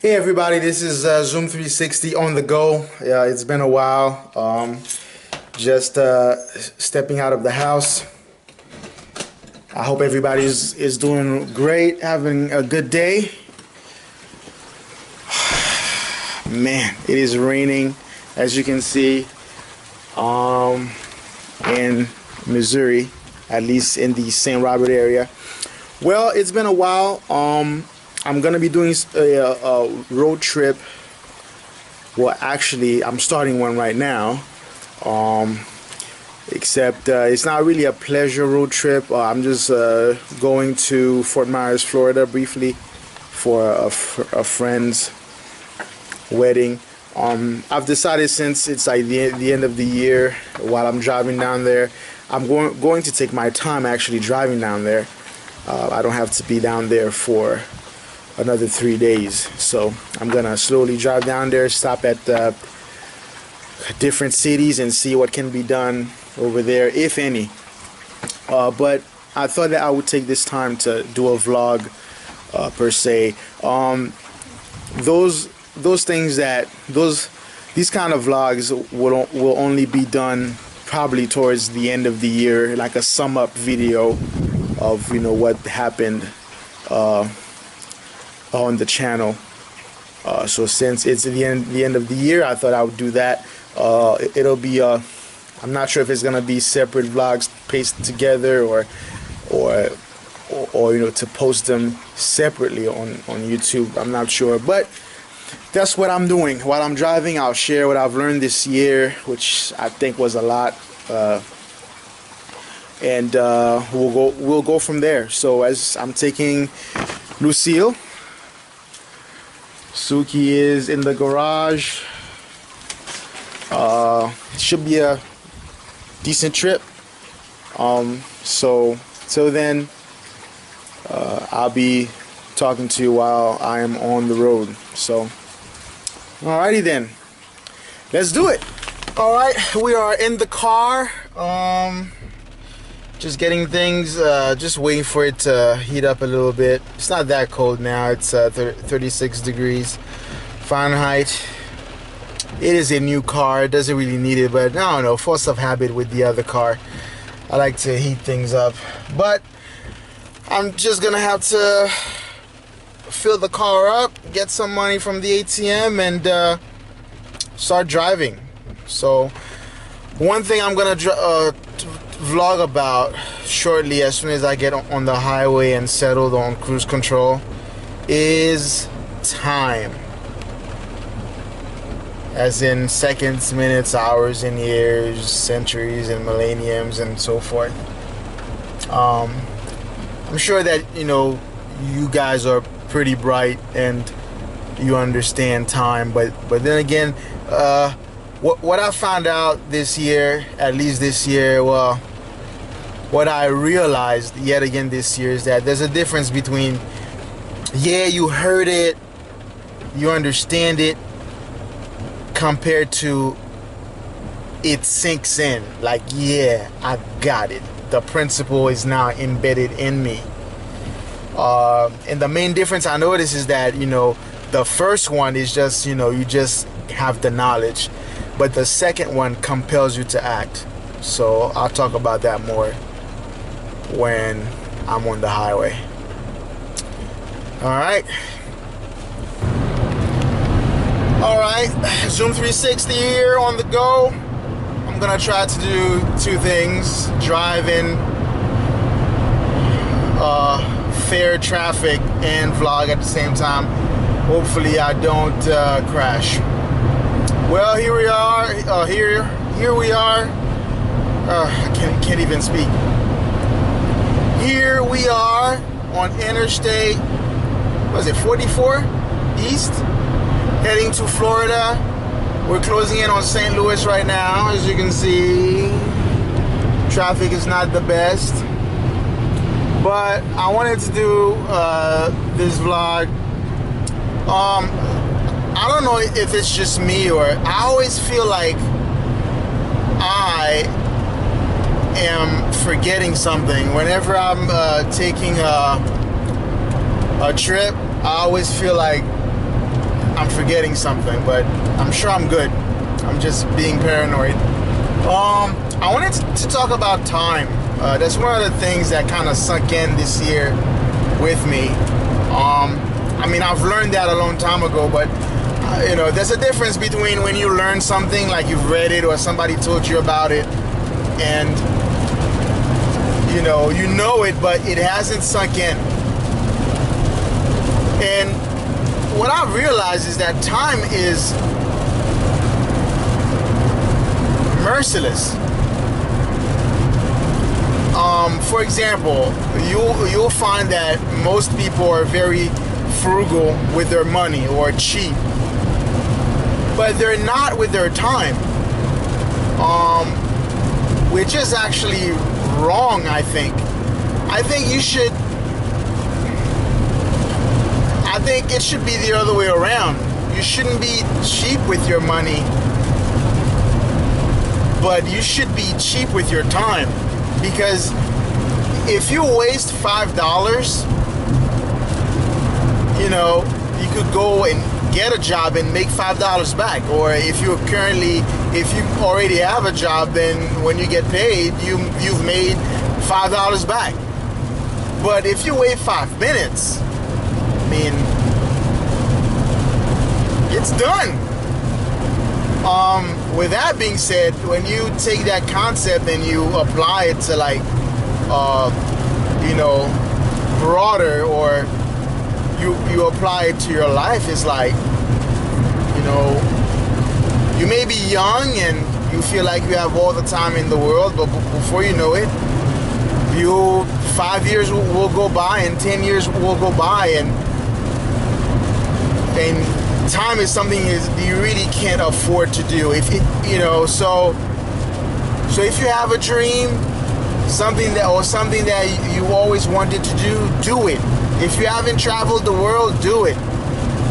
Hey everybody, this is Zoom 360 on the go. Yeah, it's been a while. Just stepping out of the house. I hope everybody is doing great, having a good day. Man, it is raining, as you can see, in Missouri, at least in the St. Robert area. Well, it's been a while. I'm gonna be doing a road trip. Well, actually, I'm starting one right now. Except it's not really a pleasure road trip. I'm just going to Fort Myers, Florida, briefly for a friend's wedding. I've decided, since it's like the end of the year, while I'm driving down there, I'm going to take my time actually driving down there. I don't have to be down there for another 3 days, so I'm gonna slowly drive down there, stop at different cities and see what can be done over there, if any. But I thought that I would take this time to do a vlog per se. These kind of vlogs will only be done probably towards the end of the year, like a sum up video of what happened on the channel. So since it's the end of the year, I thought I would do that. It'll be I'm not sure if it's gonna be separate vlogs pasted together or to post them separately on YouTube. I'm not sure, but that's what I'm doing while I'm driving. I'll share what I've learned this year, which I think was a lot, and we'll go from there. So as I'm taking Lucille, Suki is in the garage. It should be a decent trip. So till then, I'll be talking to you while I am on the road. So alrighty then, let's do it. Alright, we are in the car. Just getting things, just waiting for it to heat up a little bit. It's not that cold now. It's 36 degrees Fahrenheit. It is a new car. It doesn't really need it, but I don't know, force of habit with the other car. I like to heat things up, but I'm just gonna have to fill the car up, get some money from the ATM, and start driving. So one thing I'm gonna vlog about shortly, as soon as I get on the highway and settled on cruise control, is time. As in seconds, minutes, hours, and years, centuries, and millenniums, and so forth. I'm sure that you guys are pretty bright and you understand time, but then again, what I found out this year, at least this year, well, what I realized yet again this year is that there's a difference between, yeah, you heard it, you understand it, compared to it sinks in. Like, yeah, I got it. The principle is now embedded in me. And the main difference I notice is that, the first one is just, you just have the knowledge. But the second one compels you to act. So I'll talk about that more when I'm on the highway. Alright. Alright, Zoom 360 here on the go. I'm gonna try to do two things: drive in fair traffic and vlog at the same time. Hopefully I don't crash. Well, here we are. Here we are. I can't even speak. Here we are on Interstate, what is it, 44 East, heading to Florida. We're closing in on St. Louis right now. As you can see, traffic is not the best, but I wanted to do this vlog. I don't know if it's just me, or I always feel like I am forgetting something. Whenever I'm taking a trip, I always feel like I'm forgetting something, but I'm sure I'm good. I'm just being paranoid. I wanted to talk about time. That's one of the things that kind of sunk in this year with me. I mean, I've learned that a long time ago, but you know, there's a difference between when you learn something, like you've read it or somebody told you about it, and you know it, but it hasn't sunk in. And what I've realized is that time is merciless. For example, you'll find that most people are very frugal with their money or cheap, but they're not with their time, which is actually wrong. I think it should be the other way around. You shouldn't be cheap with your money, but you should be cheap with your time. Because if you waste $5, you know, you could go and get a job and make $5 back. Or if you already have a job, then when you get paid, you've made $5 back. But if you wait 5 minutes, I mean, it's done. With that being said, when you take that concept and you apply it to, like, you know, broader, or you apply it to your life, it's like, you know, you may be young and you feel like you have all the time in the world, but before you know it, 5 years will go by and 10 years will go by, and time is something you really can't afford to do. If you know, so if you have a dream, something that you always wanted to do it. If you haven't traveled the world, do it.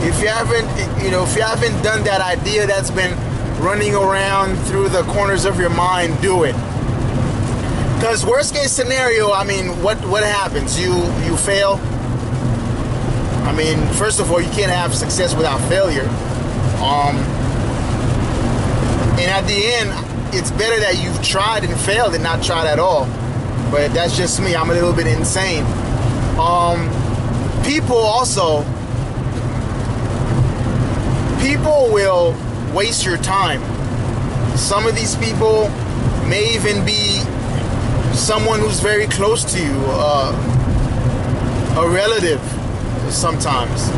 If you haven't done that idea that's been running around through the corners of your mind, do it. Because worst case scenario, I mean, what happens? You fail. I mean, first of all, you can't have success without failure. And at the end, it's better that you've tried and failed than not tried at all. But that's just me. I'm a little bit insane. People will waste your time. Some of these people may even be someone who's very close to you, a relative. Sometimes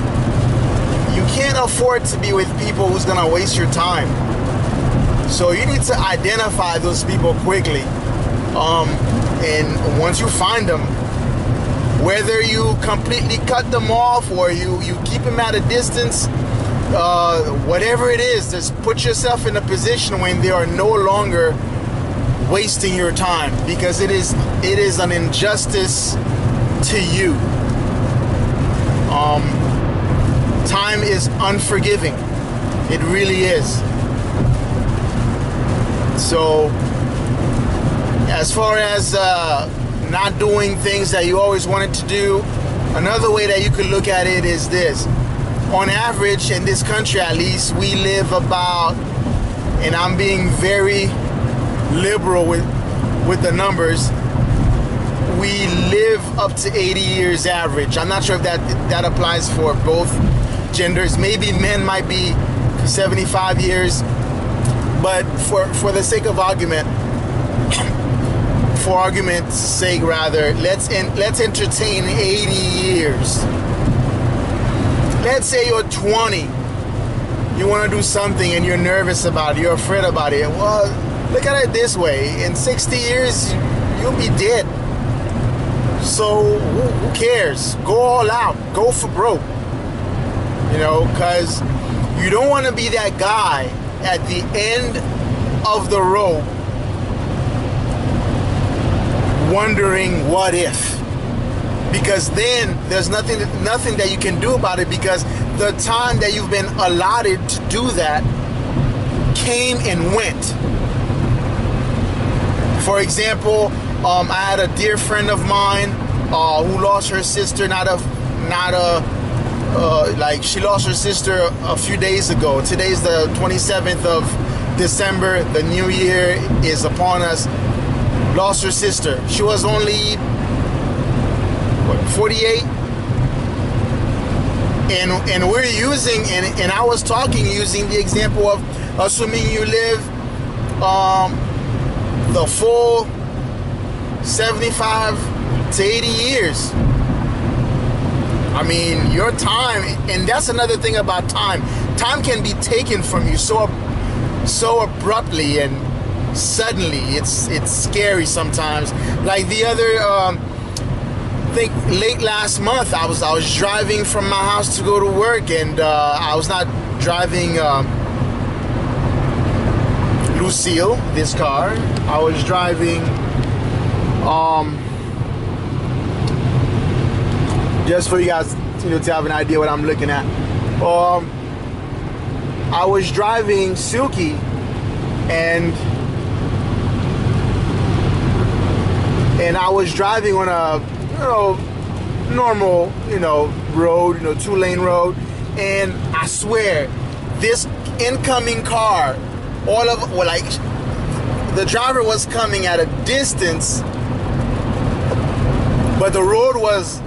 you can't afford to be with people who's gonna waste your time. So you need to identify those people quickly. And once you find them, whether you completely cut them off or you keep them at a distance, whatever it is, just put yourself in a position when they are no longer wasting your time, because it is an injustice to you. Time is unforgiving. It really is. So, as far as not doing things that you always wanted to do, another way that you could look at it is this. On average, in this country at least, we live about, and I'm being very liberal with the numbers, we live up to 80 years average. I'm not sure if that applies for both genders. Maybe men might be 75 years, but for the sake of argument, for argument's sake rather, let's entertain 80 years. Let's say you're 20, you want to do something and you're nervous about it, you're afraid about it. Well, look at it this way: in 60 years, you'll be dead. So who cares? Go all out. Go for broke. You know, because you don't want to be that guy at the end of the rope wondering what if. Because then there's nothing that you can do about it, because the time that you've been allotted to do that came and went. For example, I had a dear friend of mine who lost her sister not a like she lost her sister a few days ago. Today's the 27th of December. The new year is upon us. Lost her sister. She was only, what, 48? And we're using, and I was talking using the example of assuming you live the full 75 to 80 years. I mean, your time, and that's another thing about time. Time can be taken from you so abruptly and suddenly. It's scary sometimes. Like the other, I think late last month, I was driving from my house to go to work, and I was not driving Lucille, this car. I was driving just for you guys, to have an idea what I'm looking at. I was driving Silky, and I was driving on a normal road, 2-lane road, and I swear this incoming car, the driver was coming at a distance, but the road was,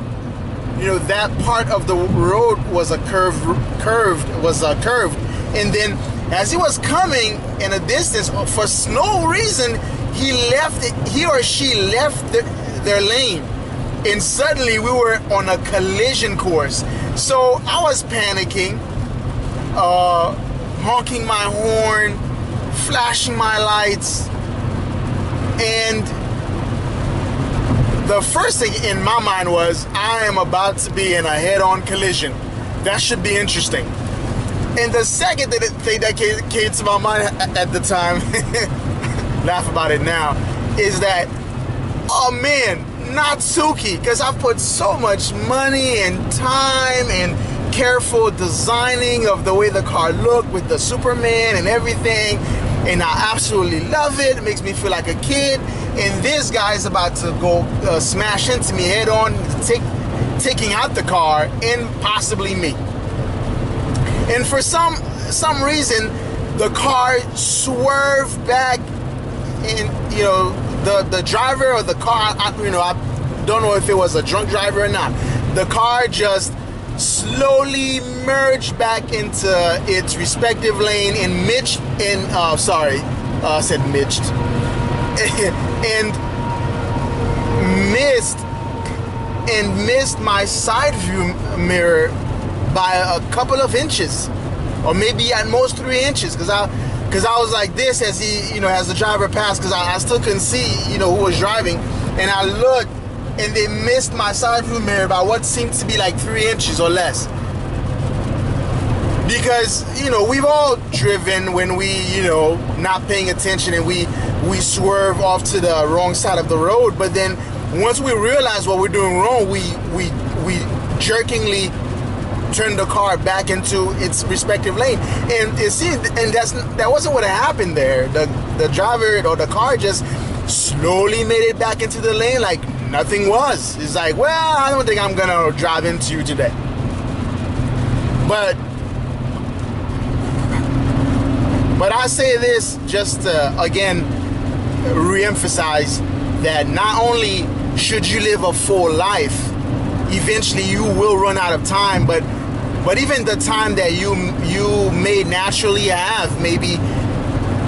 that part of the road was curved, and then as he was coming in a distance, for no reason, he or she left their lane, and suddenly we were on a collision course. So I was panicking, honking my horn, flashing my lights, and the first thing in my mind was, I am about to be in a head-on collision. That should be interesting. And the second thing that came to my mind at the time, laugh about it now, is that, oh man, not Suki, because I've put so much money and time and careful designing of the way the car looked with the Superman and everything, and I absolutely love it. It makes me feel like a kid, and this guy's about to go smash into me head on, taking out the car and possibly me. And for some reason, the car swerved back, and the driver of the car, I don't know if it was a drunk driver or not. The car just slowly merged back into its respective lane and missed my side view mirror by a couple of inches, or maybe at most 3 inches, because I was like this as as the driver passed, because I still couldn't see who was driving, and I looked, and they missed my side view mirror by what seemed to be like 3 inches or less. Because we've all driven when we not paying attention, and we swerve off to the wrong side of the road, but then once we realize what we're doing wrong, we jerkingly turn the car back into its respective lane, and that wasn't what happened there. The driver or the car just slowly made it back into the lane like nothing was. It's like, well, I don't think I'm gonna drive into you today. But I say this just to again re-emphasize that not only should you live a full life, eventually you will run out of time, but even the time that you may naturally have may be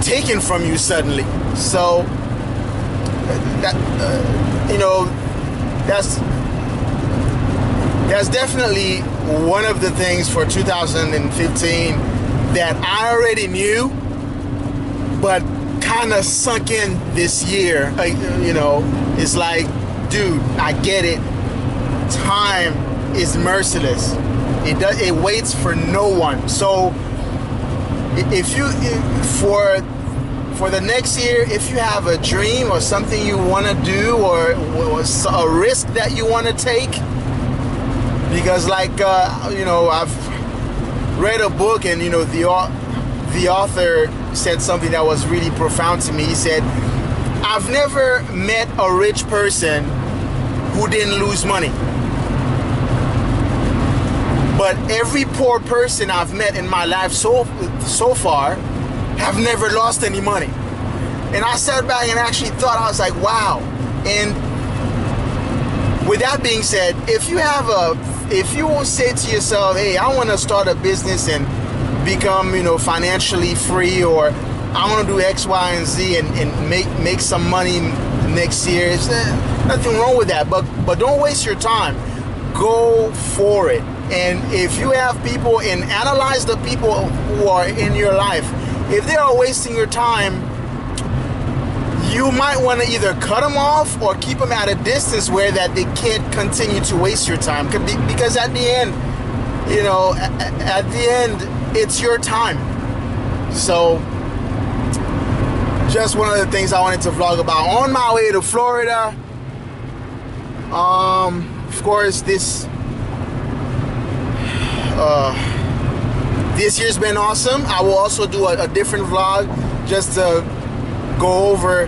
taken from you suddenly. So that's definitely one of the things for 2015 that I already knew, but kind of sunk in this year. It's like, dude, I get it. Time is merciless. It waits for no one. So for the next year, if you have a dream or something you want to do, or a risk that you want to take, because I've read a book, and the author said something that was really profound to me. He said, I've never met a rich person who didn't lose money. But every poor person I've met in my life so far have never lost any money. And I sat back and actually thought, I was like, wow. And with that being said, if you say to yourself, hey, I want to start a business and become, financially free, or I want to do X, Y, and Z and make some money next year, there's nothing wrong with that. But don't waste your time. Go for it. And if you have people, and analyze the people who are in your life, if they are wasting your time, you might want to either cut them off or keep them at a distance where that they can't continue to waste your time. Because at the end, it's your time. So just one of the things I wanted to vlog about on my way to Florida. Of course, this year's been awesome. I will also do a different vlog just to go over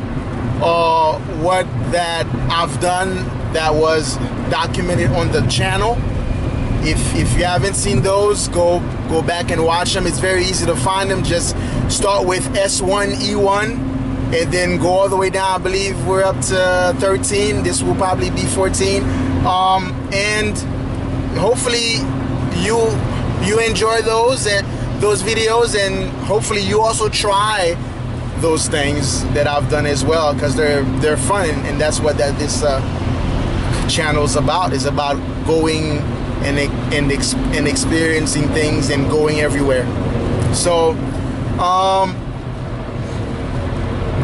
what that I've done that was documented on the channel. If you haven't seen those, go back and watch them. It's very easy to find them. Just start with S1E1 and then go all the way down. I believe we're up to 13. This will probably be 14. And hopefully you enjoy those videos, and hopefully you also try those things that I've done as well, because they're fun, and that's what this channel is about. It's about going and experiencing things and going everywhere. So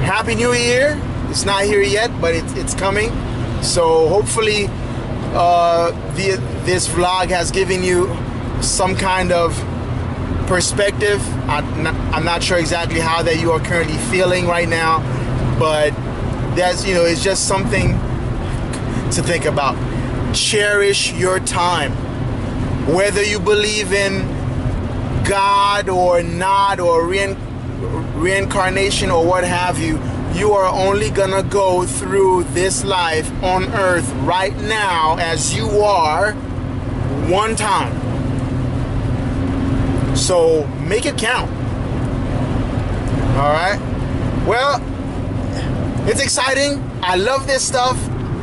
Happy New Year. It's not here yet, but it's coming. So hopefully this vlog has given you some kind of perspective. I'm not sure exactly how that you are currently feeling right now, but that's, it's just something to think about. Cherish your time. Whether you believe in God or not, or reincarnation or what have you, you are only gonna go through this life on earth right now as you are one time. So make it count. All right. Well, it's exciting. I love this stuff.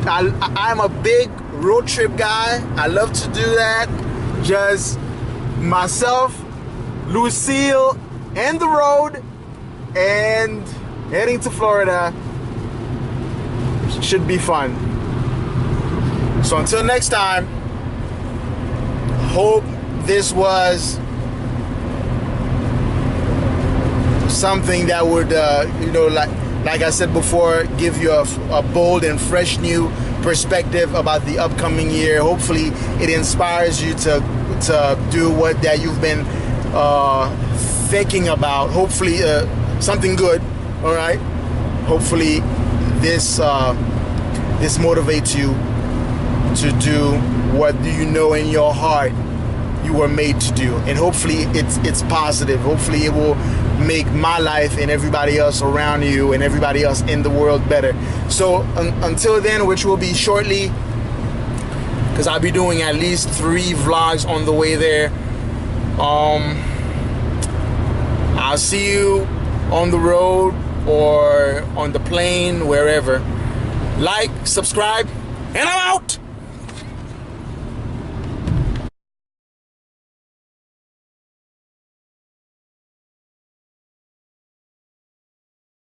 I'm a big road trip guy. I love to do that. Just myself, Lucille, and the road, and heading to Florida. Should be fun. So until next time, hope this was something that would, like I said before, give you a bold and fresh new perspective about the upcoming year. Hopefully it inspires you to do what that you've been thinking about. Hopefully something good. All right. Hopefully this motivates you to do what you know in your heart you were made to do, and hopefully it's positive. Hopefully it will make my life and everybody else around you and everybody else in the world better. So until then, which will be shortly, because I'll be doing at least 3 vlogs on the way there. I'll see you on the road or on the plane, wherever. Like, subscribe, and I'm out.